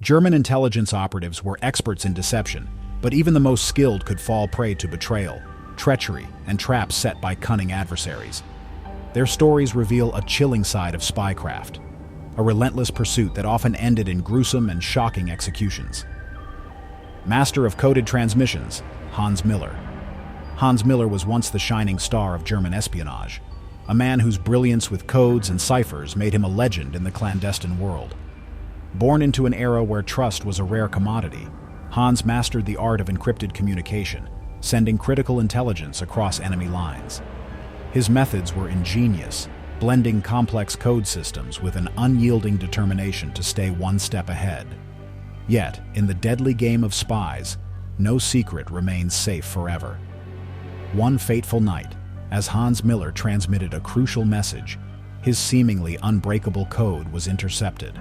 German intelligence operatives were experts in deception, but even the most skilled could fall prey to betrayal, treachery, and traps set by cunning adversaries. Their stories reveal a chilling side of spycraft, a relentless pursuit that often ended in gruesome and shocking executions. Master of coded transmissions, Hans Miller. Hans Miller was once the shining star of German espionage, a man whose brilliance with codes and ciphers made him a legend in the clandestine world. Born into an era where trust was a rare commodity, Hans mastered the art of encrypted communication, sending critical intelligence across enemy lines. His methods were ingenious, blending complex code systems with an unyielding determination to stay one step ahead. Yet, in the deadly game of spies, no secret remains safe forever. One fateful night, as Hans Miller transmitted a crucial message, his seemingly unbreakable code was intercepted.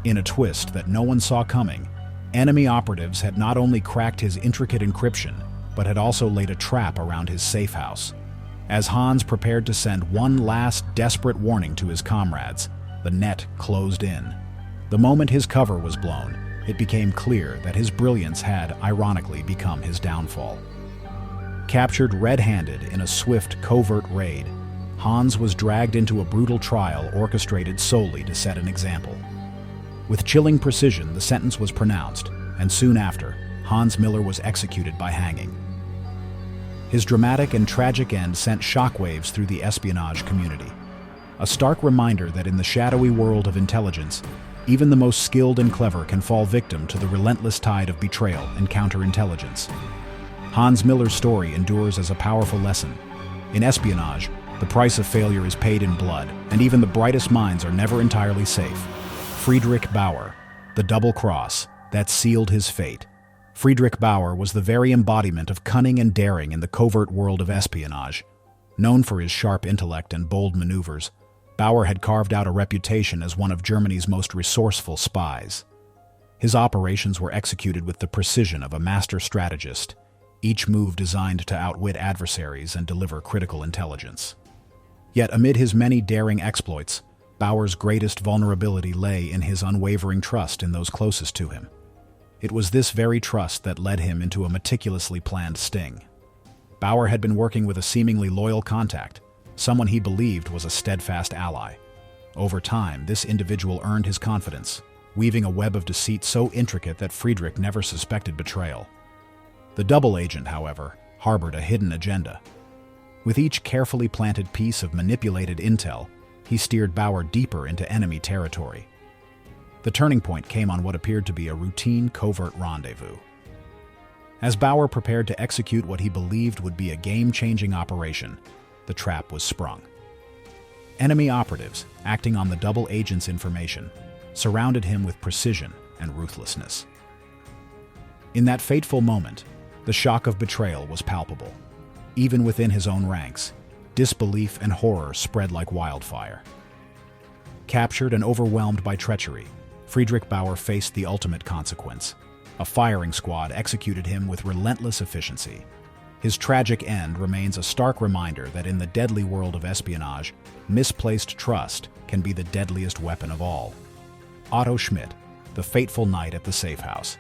In a twist that no one saw coming, enemy operatives had not only cracked his intricate encryption, but had also laid a trap around his safe house. As Hans prepared to send one last desperate warning to his comrades, the net closed in. The moment his cover was blown, it became clear that his brilliance had, ironically, become his downfall. Captured red-handed in a swift, covert raid, Hans was dragged into a brutal trial orchestrated solely to set an example. With chilling precision, the sentence was pronounced, and soon after, Hans Miller was executed by hanging. His dramatic and tragic end sent shockwaves through the espionage community, a stark reminder that in the shadowy world of intelligence, even the most skilled and clever can fall victim to the relentless tide of betrayal and counterintelligence. Hans Miller's story endures as a powerful lesson. In espionage, the price of failure is paid in blood, and even the brightest minds are never entirely safe. Friedrich Bauer, the double cross that sealed his fate. Friedrich Bauer was the very embodiment of cunning and daring in the covert world of espionage. Known for his sharp intellect and bold maneuvers, Bauer had carved out a reputation as one of Germany's most resourceful spies. His operations were executed with the precision of a master strategist, each move designed to outwit adversaries and deliver critical intelligence. Yet amid his many daring exploits, Bauer's greatest vulnerability lay in his unwavering trust in those closest to him. It was this very trust that led him into a meticulously planned sting. Bauer had been working with a seemingly loyal contact, someone he believed was a steadfast ally. Over time, this individual earned his confidence, weaving a web of deceit so intricate that Friedrich never suspected betrayal. The double agent, however, harbored a hidden agenda. With each carefully planted piece of manipulated intel, he steered Bauer deeper into enemy territory. The turning point came on what appeared to be a routine covert rendezvous. As Bauer prepared to execute what he believed would be a game-changing operation, the trap was sprung. Enemy operatives, acting on the double agent's information, surrounded him with precision and ruthlessness. In that fateful moment, the shock of betrayal was palpable. Even within his own ranks, disbelief and horror spread like wildfire. Captured and overwhelmed by treachery, Friedrich Bauer faced the ultimate consequence. A firing squad executed him with relentless efficiency. His tragic end remains a stark reminder that in the deadly world of espionage, misplaced trust can be the deadliest weapon of all. Otto Schmidt, the fateful night at the safe house.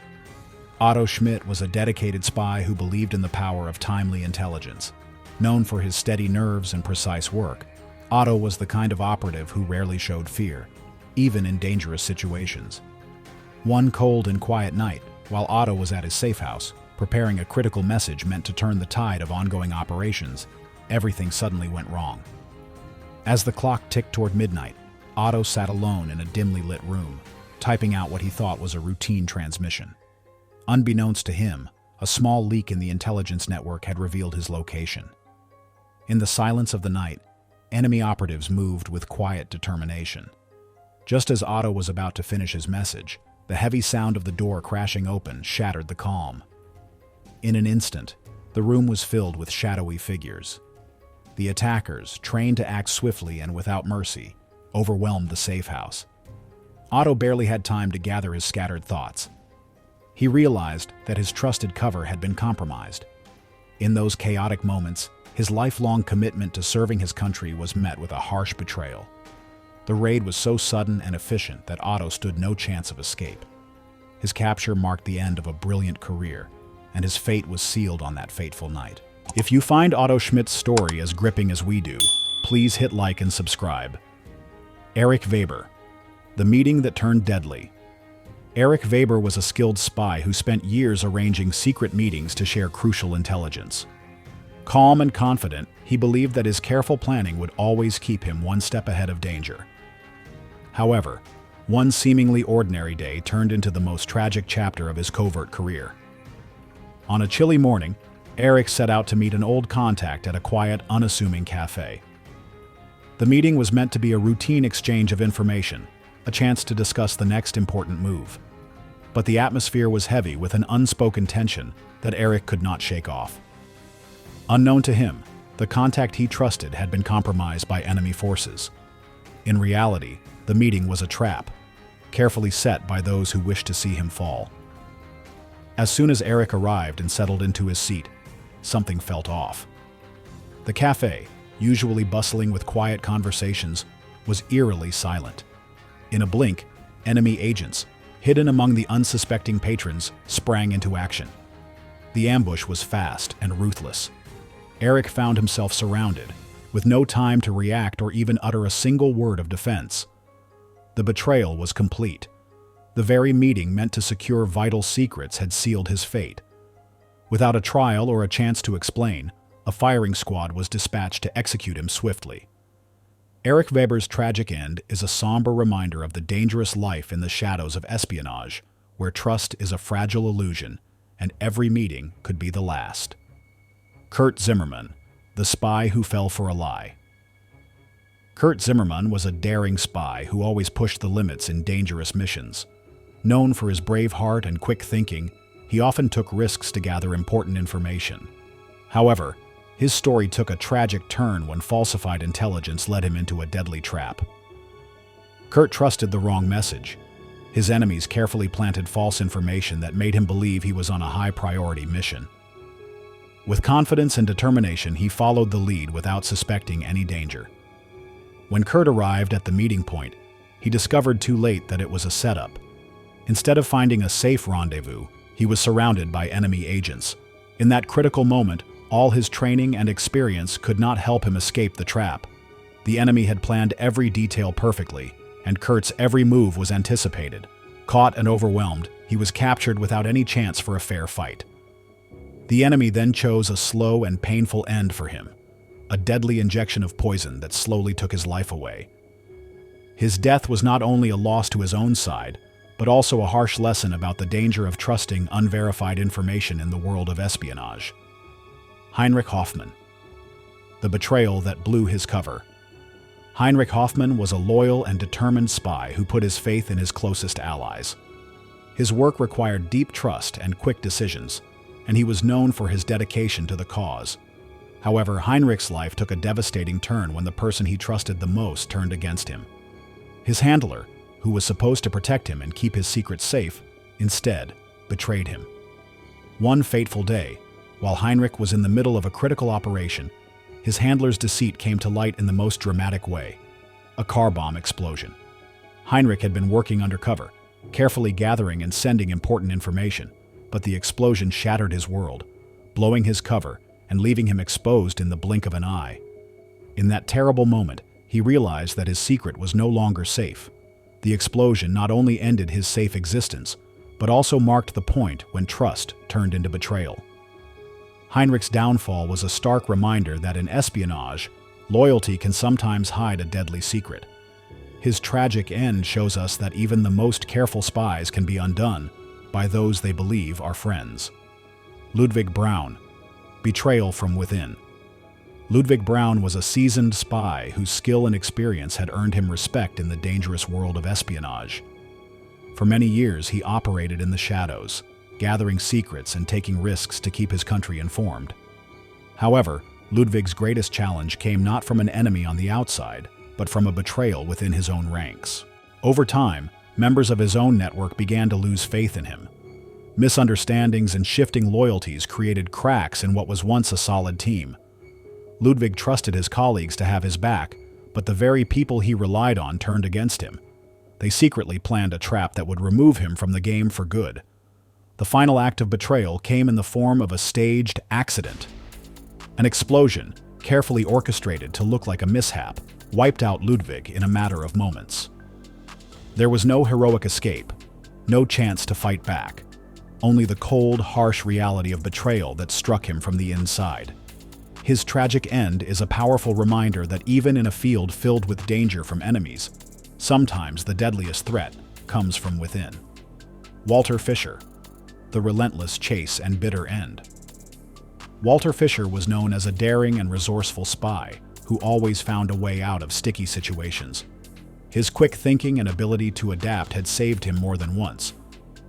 Otto Schmidt was a dedicated spy who believed in the power of timely intelligence. Known for his steady nerves and precise work, Otto was the kind of operative who rarely showed fear, even in dangerous situations. One cold and quiet night, while Otto was at his safe house, preparing a critical message meant to turn the tide of ongoing operations, everything suddenly went wrong. As the clock ticked toward midnight, Otto sat alone in a dimly lit room, typing out what he thought was a routine transmission. Unbeknownst to him, a small leak in the intelligence network had revealed his location. In the silence of the night, enemy operatives moved with quiet determination. Just as Otto was about to finish his message, the heavy sound of the door crashing open shattered the calm. In an instant, the room was filled with shadowy figures. The attackers, trained to act swiftly and without mercy, overwhelmed the safe house. Otto barely had time to gather his scattered thoughts. He realized that his trusted cover had been compromised. In those chaotic moments, his lifelong commitment to serving his country was met with a harsh betrayal. The raid was so sudden and efficient that Otto stood no chance of escape. His capture marked the end of a brilliant career, and his fate was sealed on that fateful night. If you find Otto Schmidt's story as gripping as we do, please hit like and subscribe. Erich Weber, the meeting that turned deadly. Erich Weber was a skilled spy who spent years arranging secret meetings to share crucial intelligence. Calm and confident, he believed that his careful planning would always keep him one step ahead of danger. However, one seemingly ordinary day turned into the most tragic chapter of his covert career. On a chilly morning, Erich set out to meet an old contact at a quiet, unassuming cafe. The meeting was meant to be a routine exchange of information, a chance to discuss the next important move. But the atmosphere was heavy with an unspoken tension that Erich could not shake off. Unknown to him, the contact he trusted had been compromised by enemy forces. In reality, the meeting was a trap, carefully set by those who wished to see him fall. As soon as Erich arrived and settled into his seat, something felt off. The cafe, usually bustling with quiet conversations, was eerily silent. In a blink, enemy agents, hidden among the unsuspecting patrons, sprang into action. The ambush was fast and ruthless. Erich found himself surrounded, with no time to react or even utter a single word of defense. The betrayal was complete. The very meeting meant to secure vital secrets had sealed his fate. Without a trial or a chance to explain, a firing squad was dispatched to execute him swiftly. Erich Weber's tragic end is a somber reminder of the dangerous life in the shadows of espionage, where trust is a fragile illusion, and every meeting could be the last. Kurt Zimmermann, the spy who fell for a lie. Kurt Zimmermann was a daring spy who always pushed the limits in dangerous missions. Known for his brave heart and quick thinking, he often took risks to gather important information. However, his story took a tragic turn when falsified intelligence led him into a deadly trap. Kurt trusted the wrong message. His enemies carefully planted false information that made him believe he was on a high-priority mission. With confidence and determination, he followed the lead without suspecting any danger. When Kurt arrived at the meeting point, he discovered too late that it was a setup. Instead of finding a safe rendezvous, he was surrounded by enemy agents. In that critical moment, all his training and experience could not help him escape the trap. The enemy had planned every detail perfectly, and Kurt's every move was anticipated. Caught and overwhelmed, he was captured without any chance for a fair fight. The enemy then chose a slow and painful end for him, a deadly injection of poison that slowly took his life away. His death was not only a loss to his own side, but also a harsh lesson about the danger of trusting unverified information in the world of espionage. Heinrich Hoffmann, the betrayal that blew his cover. Heinrich Hoffmann was a loyal and determined spy who put his faith in his closest allies. His work required deep trust and quick decisions, and he was known for his dedication to the cause. However, Heinrich's life took a devastating turn when the person he trusted the most turned against him. His handler, who was supposed to protect him and keep his secrets safe, instead betrayed him. One fateful day, while Heinrich was in the middle of a critical operation, his handler's deceit came to light in the most dramatic way: a car bomb explosion. Heinrich had been working undercover, carefully gathering and sending important information, but the explosion shattered his world, blowing his cover and leaving him exposed in the blink of an eye. In that terrible moment, he realized that his secret was no longer safe. The explosion not only ended his safe existence, but also marked the point when trust turned into betrayal. Heinrich's downfall was a stark reminder that in espionage, loyalty can sometimes hide a deadly secret. His tragic end shows us that even the most careful spies can be undone by those they believe are friends. Ludwig Braun, betrayal from within. Ludwig Braun was a seasoned spy whose skill and experience had earned him respect in the dangerous world of espionage. For many years, he operated in the shadows, gathering secrets and taking risks to keep his country informed. However, Ludwig's greatest challenge came not from an enemy on the outside, but from a betrayal within his own ranks. Over time, members of his own network began to lose faith in him. Misunderstandings and shifting loyalties created cracks in what was once a solid team. Ludwig trusted his colleagues to have his back, but the very people he relied on turned against him. They secretly planned a trap that would remove him from the game for good. The final act of betrayal came in the form of a staged accident. An explosion, carefully orchestrated to look like a mishap, wiped out Ludwig in a matter of moments. There was no heroic escape, no chance to fight back, only the cold, harsh reality of betrayal that struck him from the inside. His tragic end is a powerful reminder that even in a field filled with danger from enemies, sometimes the deadliest threat comes from within. Walter Fischer, the relentless chase and bitter end. Walter Fischer was known as a daring and resourceful spy who always found a way out of sticky situations. His quick thinking and ability to adapt had saved him more than once,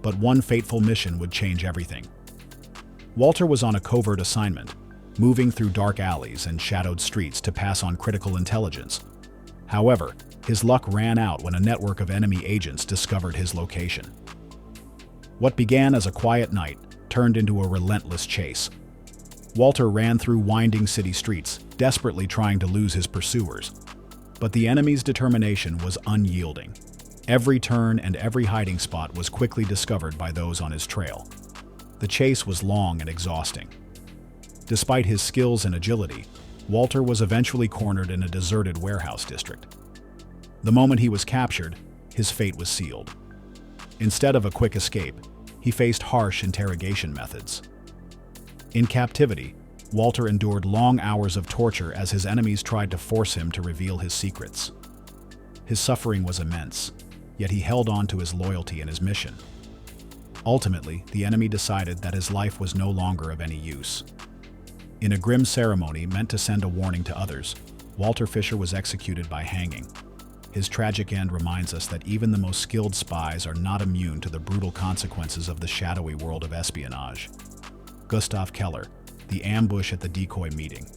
but one fateful mission would change everything. Walter was on a covert assignment, moving through dark alleys and shadowed streets to pass on critical intelligence. However, his luck ran out when a network of enemy agents discovered his location. What began as a quiet night turned into a relentless chase. Walter ran through winding city streets, desperately trying to lose his pursuers. But the enemy's determination was unyielding. Every turn and every hiding spot was quickly discovered by those on his trail. The chase was long and exhausting. Despite his skills and agility, Walter was eventually cornered in a deserted warehouse district. The moment he was captured, his fate was sealed. Instead of a quick escape, he faced harsh interrogation methods. In captivity, Walter endured long hours of torture as his enemies tried to force him to reveal his secrets. His suffering was immense, yet he held on to his loyalty and his mission. Ultimately, the enemy decided that his life was no longer of any use. In a grim ceremony meant to send a warning to others, Walter Fischer was executed by hanging. His tragic end reminds us that even the most skilled spies are not immune to the brutal consequences of the shadowy world of espionage. Gustav Keller, the ambush at the decoy meeting.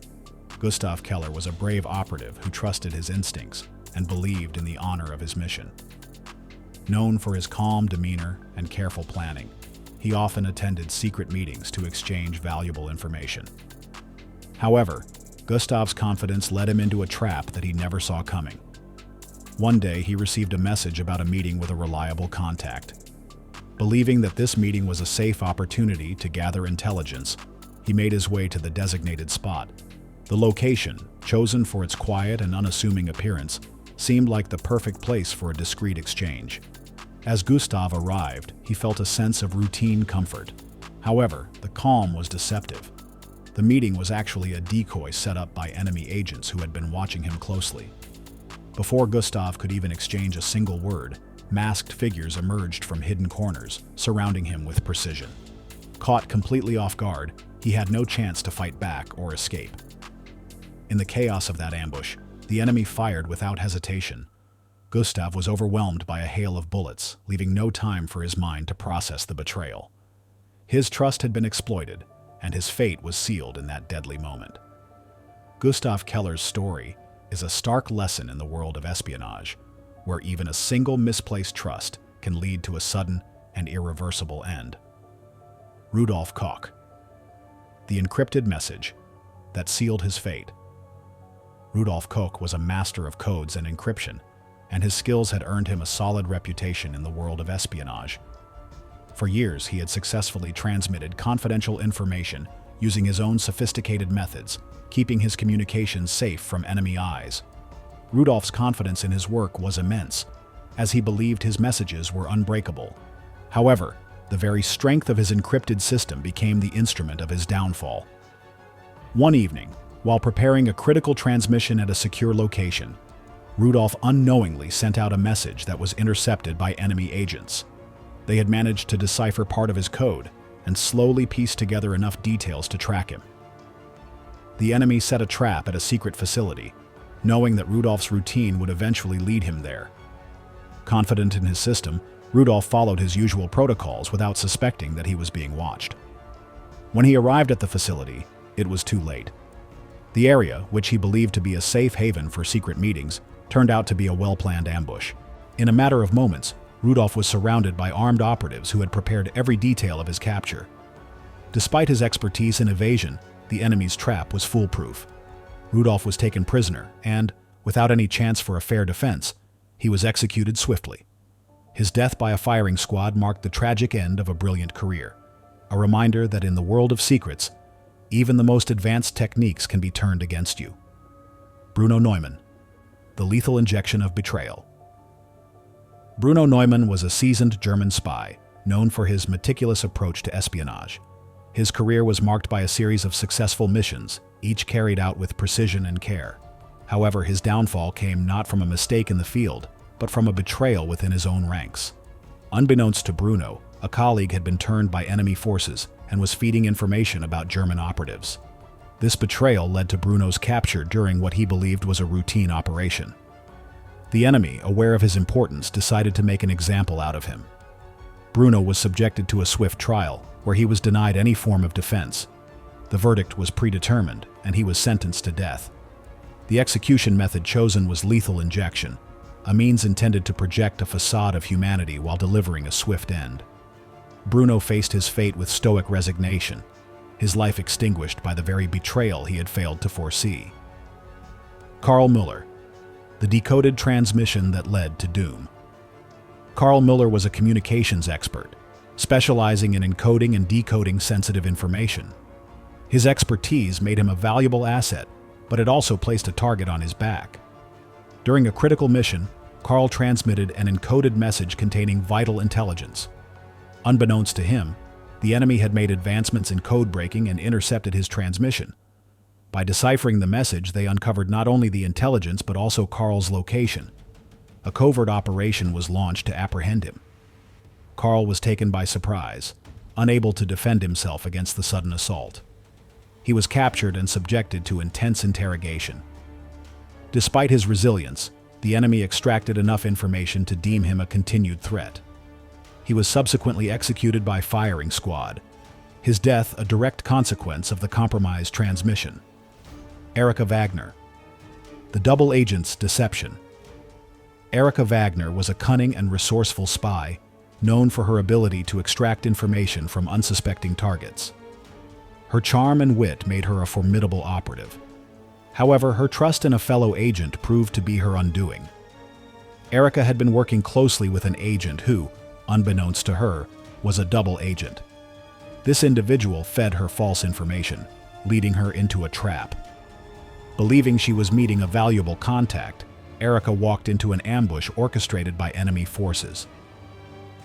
Gustav Keller was a brave operative who trusted his instincts and believed in the honor of his mission. Known for his calm demeanor and careful planning, he often attended secret meetings to exchange valuable information. However, Gustav's confidence led him into a trap that he never saw coming. One day, he received a message about a meeting with a reliable contact. Believing that this meeting was a safe opportunity to gather intelligence, he made his way to the designated spot. The location, chosen for its quiet and unassuming appearance, seemed like the perfect place for a discreet exchange. As Gustav arrived, he felt a sense of routine comfort. However, the calm was deceptive. The meeting was actually a decoy set up by enemy agents who had been watching him closely. Before Gustav could even exchange a single word, masked figures emerged from hidden corners, surrounding him with precision. Caught completely off guard, he had no chance to fight back or escape. In the chaos of that ambush, the enemy fired without hesitation. Gustav was overwhelmed by a hail of bullets, leaving no time for his mind to process the betrayal. His trust had been exploited, and his fate was sealed in that deadly moment. Gustav Keller's story is a stark lesson in the world of espionage, where even a single misplaced trust can lead to a sudden and irreversible end. Rudolf Koch. The encrypted message that sealed his fate. Rudolf Koch was a master of codes and encryption, and his skills had earned him a solid reputation in the world of espionage. For years, he had successfully transmitted confidential information using his own sophisticated methods, keeping his communications safe from enemy eyes. Rudolf's confidence in his work was immense, as he believed his messages were unbreakable. However, the very strength of his encrypted system became the instrument of his downfall. One evening, while preparing a critical transmission at a secure location, Rudolf unknowingly sent out a message that was intercepted by enemy agents. They had managed to decipher part of his code and slowly pieced together enough details to track him. The enemy set a trap at a secret facility, knowing that Rudolf's routine would eventually lead him there. Confident in his system, Rudolf followed his usual protocols without suspecting that he was being watched. When he arrived at the facility, it was too late. The area, which he believed to be a safe haven for secret meetings, turned out to be a well-planned ambush. In a matter of moments, Rudolf was surrounded by armed operatives who had prepared every detail of his capture. Despite his expertise in evasion, the enemy's trap was foolproof. Rudolf was taken prisoner and, without any chance for a fair defense, he was executed swiftly. His death by a firing squad marked the tragic end of a brilliant career, a reminder that in the world of secrets, even the most advanced techniques can be turned against you. Bruno Neumann, the lethal injection of betrayal. Bruno Neumann was a seasoned German spy, known for his meticulous approach to espionage. His career was marked by a series of successful missions, each carried out with precision and care. However, his downfall came not from a mistake in the field, but from a betrayal within his own ranks. Unbeknownst to Bruno, a colleague had been turned by enemy forces and was feeding information about German operatives. This betrayal led to Bruno's capture during what he believed was a routine operation. The enemy, aware of his importance, decided to make an example out of him. Bruno was subjected to a swift trial, where he was denied any form of defense. The verdict was predetermined, and he was sentenced to death. The execution method chosen was lethal injection, a means intended to project a facade of humanity while delivering a swift end. Bruno faced his fate with stoic resignation, his life extinguished by the very betrayal he had failed to foresee. Carl Müller, the decoded transmission that led to doom. Carl Müller was a communications expert, specializing in encoding and decoding sensitive information. His expertise made him a valuable asset, but it also placed a target on his back. During a critical mission, Carl transmitted an encoded message containing vital intelligence. Unbeknownst to him, the enemy had made advancements in code breaking and intercepted his transmission. By deciphering the message, they uncovered not only the intelligence but also Carl's location. A covert operation was launched to apprehend him. Carl was taken by surprise, unable to defend himself against the sudden assault. He was captured and subjected to intense interrogation. Despite his resilience, the enemy extracted enough information to deem him a continued threat. He was subsequently executed by firing squad, his death a direct consequence of the compromised transmission. Erika Wagner, the double agent's deception. Erika Wagner was a cunning and resourceful spy, known for her ability to extract information from unsuspecting targets. Her charm and wit made her a formidable operative. However, her trust in a fellow agent proved to be her undoing. Erika had been working closely with an agent who, unbeknownst to her, was a double agent. This individual fed her false information, leading her into a trap. Believing she was meeting a valuable contact, Erika walked into an ambush orchestrated by enemy forces.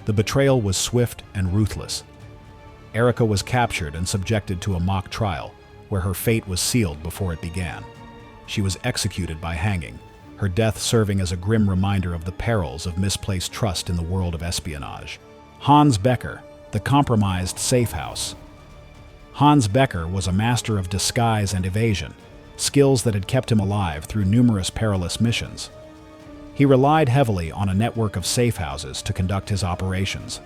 The betrayal was swift and ruthless. Erika was captured and subjected to a mock trial, where her fate was sealed before it began. She was executed by hanging, her death serving as a grim reminder of the perils of misplaced trust in the world of espionage. Hans Becker, the compromised safe house. Hans Becker was a master of disguise and evasion, skills that had kept him alive through numerous perilous missions. He relied heavily on a network of safe houses to conduct his operations.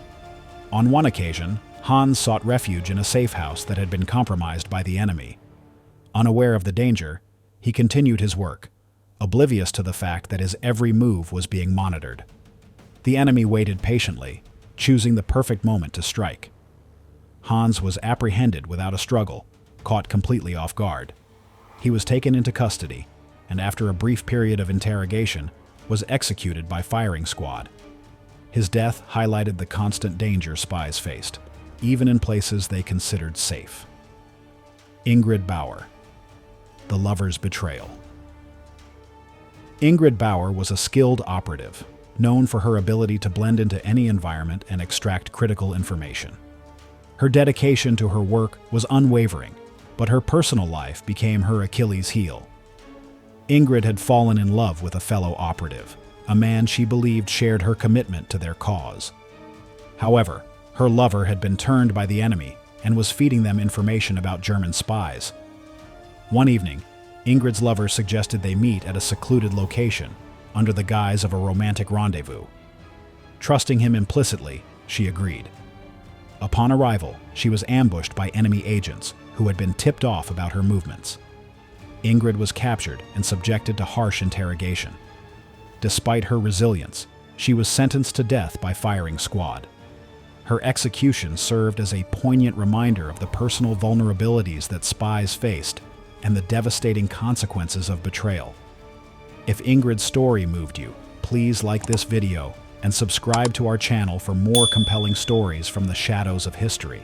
On one occasion, Hans sought refuge in a safe house that had been compromised by the enemy. Unaware of the danger, he continued his work, oblivious to the fact that his every move was being monitored. The enemy waited patiently, choosing the perfect moment to strike. Hans was apprehended without a struggle, caught completely off guard. He was taken into custody, and after a brief period of interrogation, was executed by firing squad. His death highlighted the constant danger spies faced, even in places they considered safe. Ingrid Bauer, the lover's betrayal. Ingrid Bauer was a skilled operative, known for her ability to blend into any environment and extract critical information. Her dedication to her work was unwavering, but her personal life became her Achilles heel. Ingrid had fallen in love with a fellow operative, a man she believed shared her commitment to their cause. However, her lover had been turned by the enemy and was feeding them information about German spies. One evening, Ingrid's lover suggested they meet at a secluded location under the guise of a romantic rendezvous. Trusting him implicitly, she agreed. Upon arrival, she was ambushed by enemy agents who had been tipped off about her movements. Ingrid was captured and subjected to harsh interrogation. Despite her resilience, she was sentenced to death by firing squad. Her execution served as a poignant reminder of the personal vulnerabilities that spies faced and the devastating consequences of betrayal. If Ingrid's story moved you, please like this video and subscribe to our channel for more compelling stories from the shadows of history.